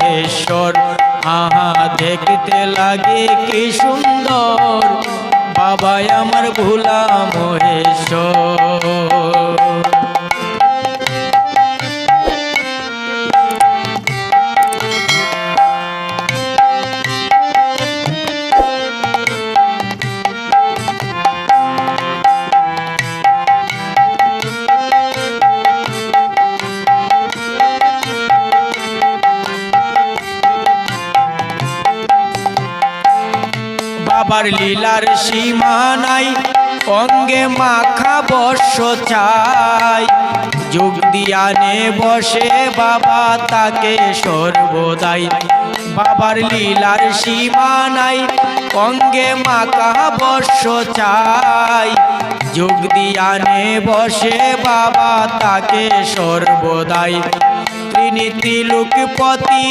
মহেশ্বর। আহা দেখতে লাগে কি সুন্দর, বাবাই আমার ভোলা মহেশ্বর। বাবার লীলার সীমা নাই, অঙ্গে মাখা বর্ষ চাই। যোগ দিয়ানে বসে বাবা তাকে সর্বদাই। বাবার লীলার সীমা নাই, অঙ্গে মাখা বর্ষ চাই। যোগ দিয়ানে বসে বাবা তাকে সর্বদাই। তিনি ত্রিলোকপতি